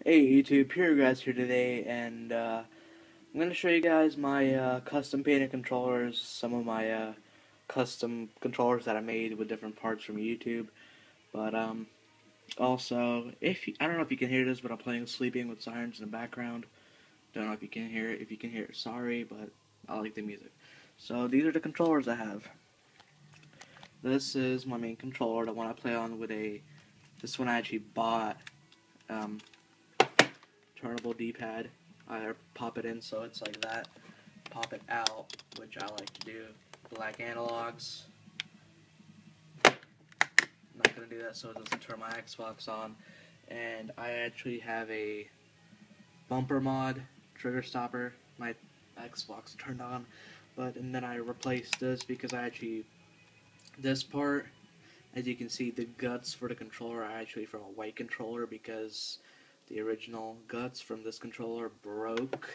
Hey YouTube, ReGrEtZ here today, and I'm going to show you guys my custom painted controllers, some of my custom controllers that I made with different parts from YouTube. But also, I don't know if you can hear this, but I'm playing Sleeping with Sirens in the background. Don't know if you can hear it. If you can hear it, sorry, but I like the music. So these are the controllers I have. This is my main controller, the one I play on with this one I actually bought. Turnable D-pad. I pop it in so it's like that. Pop it out, which I like to do. Black analogs. I'm not going to do that so it doesn't turn my Xbox on. And I actually have a bumper mod, trigger stopper. My Xbox turned on. And then I replaced this because this part, as you can see, the guts for the controller are actually from a white controller because the original guts from this controller broke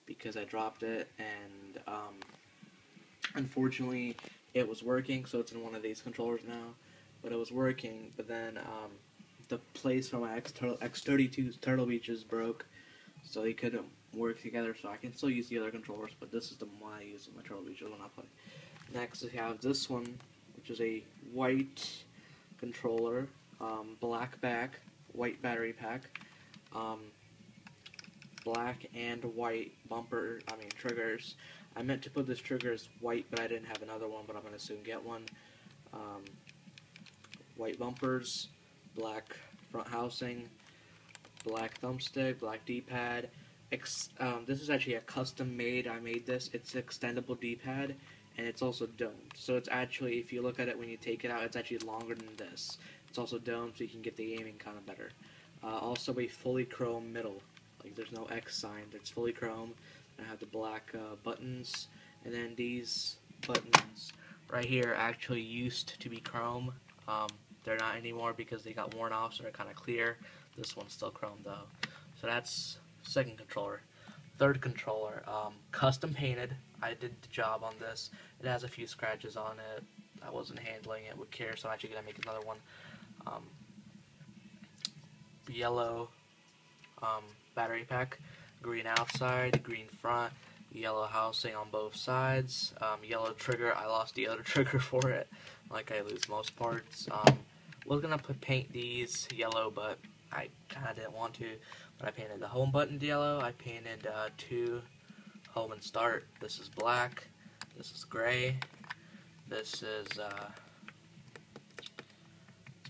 because I dropped it, and unfortunately it was working, so it's in one of these controllers now. But it was working, but then the place for my X32's Turtle Beaches broke, so they couldn't work together, so I can still use the other controllers, but this is the one I use with my Turtle Beaches when I play. Next we have this one, which is a white controller, black back, white battery pack, black and white triggers. I meant to put this trigger as white, but I didn't have another one, but I'm going to soon get one. White bumpers, black front housing, black thumbstick, black D-pad. This is actually a custom made. I made this. It's an extendable D-pad, and it's also domed. So it's actually, if you look at it when you take it out, it's actually longer than this. It's also domed, so you can get the aiming kind of better. Also a fully chrome middle. Like there's no X sign. It's fully chrome. I have the black buttons, and then these buttons right here actually used to be chrome. They're not anymore because they got worn off, so they're kind of clear. This one's still chrome though. So that's second controller. Third controller, custom painted. I did the job on this. It has a few scratches on it. I wasn't handling it with care, so I'm actually gonna make another one. Yellow battery pack, green outside, green front, yellow housing on both sides, yellow trigger. I lost the other trigger for it, like I lose most parts. Was gonna paint these yellow, but I kinda didn't want to. But I painted the home button yellow. I painted two home and start. This is black. This is gray. This is it's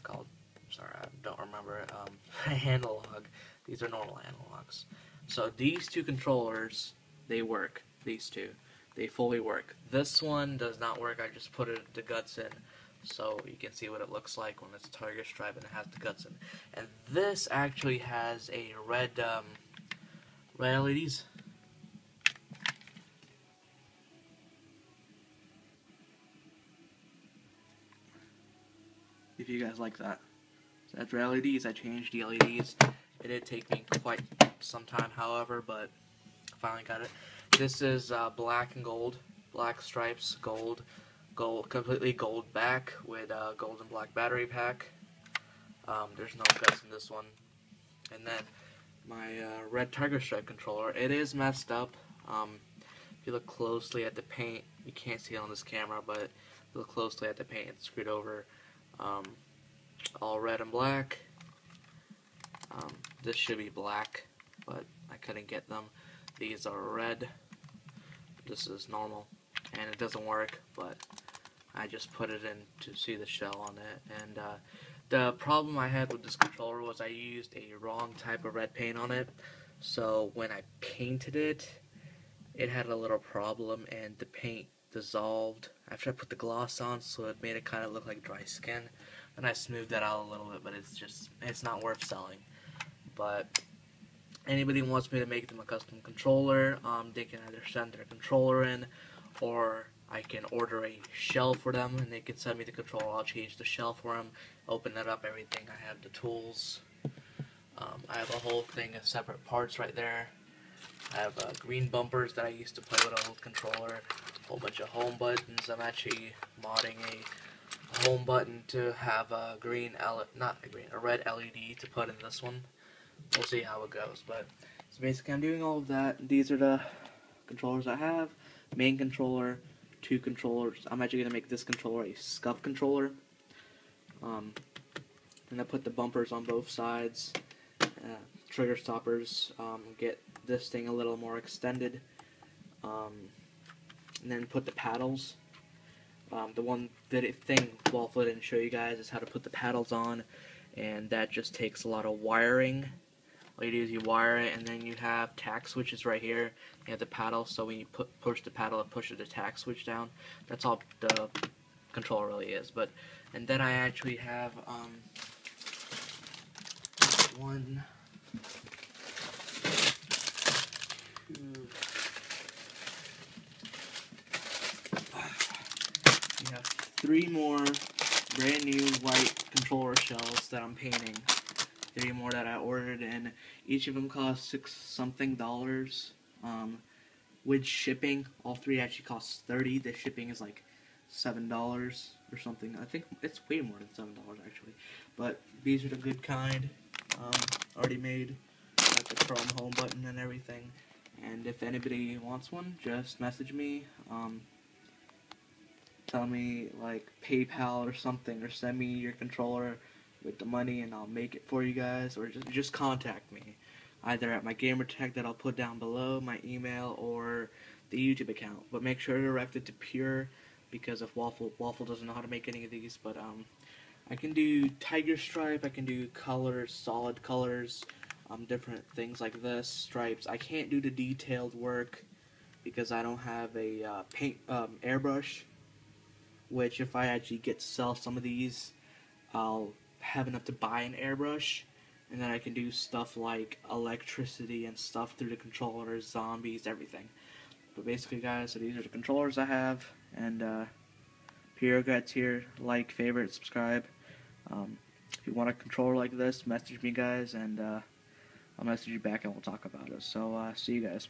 called. Sorry, I don't remember it. Analog. These are normal analogs. So these two controllers, they work. These two, they fully work. This one does not work. I just put the guts in, so you can see what it looks like when it's target stripe and it has the guts in. And this actually has a red LEDs. If you guys like that. So that's red LEDs. I changed the LEDs. It did take me quite some time, however, but I finally got it. This is black and gold, black stripes, gold, completely gold back with gold and black battery pack. There's no guts in this one. And then my red tiger stripe controller. It is messed up. If you look closely at the paint, you can't see it on this camera, but if you look closely at the paint, it's screwed over. All red and black. This should be black, but I couldn't get them. These are red. This is normal, and it doesn't work, but I just put it in to see the shell on it. And the problem I had with this controller was I used a wrong type of red paint on it. So when I painted it, it had a little problem, and the paint dissolved after I put the gloss on, so it made it kind of look like dry skin. And I smoothed that out a little bit, but it's not worth selling. But anybody wants me to make them a custom controller, they can either send their controller in, or I can order a shell for them and they can send me the controller. I'll change the shell for them, open it up, everything. I have the tools. I have a whole thing of separate parts right there. I have green bumpers that I used to play with an old controller, a whole bunch of home buttons. I'm actually modding a home button to have a red LED to put in this one. we'll see how it goes. But so basically, I'm doing all of that. These are the controllers I have. Main controller, 2 controllers. I'm actually gonna make this controller a scuff controller. And I put the bumpers on both sides, trigger stoppers. Get this thing a little more extended, and then put the paddles. The thing Waffle didn't show you guys is how to put the paddles on, and that just takes a lot of wiring. All you do is you wire it, and then you have tack switches right here. You have the paddle, so when you push the paddle, it pushes the tack switch down. That's all the controller really is. And then I actually have 1, 2. We have 3 more brand new white controller shells that I'm painting. 3 more that I ordered, and each of them cost $6-something. With shipping, all 3 actually cost $30. The shipping is like $7 or something. I think it's way more than $7 actually. But these are the good kind. Already made. Got the chrome home button and everything. And if anybody wants one, just message me. Tell me like PayPal or something, or send me your controller with the money, and I'll make it for you guys. Or just contact me, either at my gamertag that I'll put down below, my email, or the YouTube account. But make sure to direct it to Pure, because if Waffle doesn't know how to make any of these. But I can do tiger stripe, I can do colors, solid colors, different things like this, stripes. I can't do the detailed work because I don't have a airbrush, which if I actually get to sell some of these, I'll have enough to buy an airbrush, and then I can do stuff like electricity and stuff through the controllers, zombies, everything. But basically, guys, so these are the controllers I have, and ReGrEtZ here. Like, favorite, subscribe. If you want a controller like this, message me, guys, and I'll message you back and we'll talk about it. So, see you guys.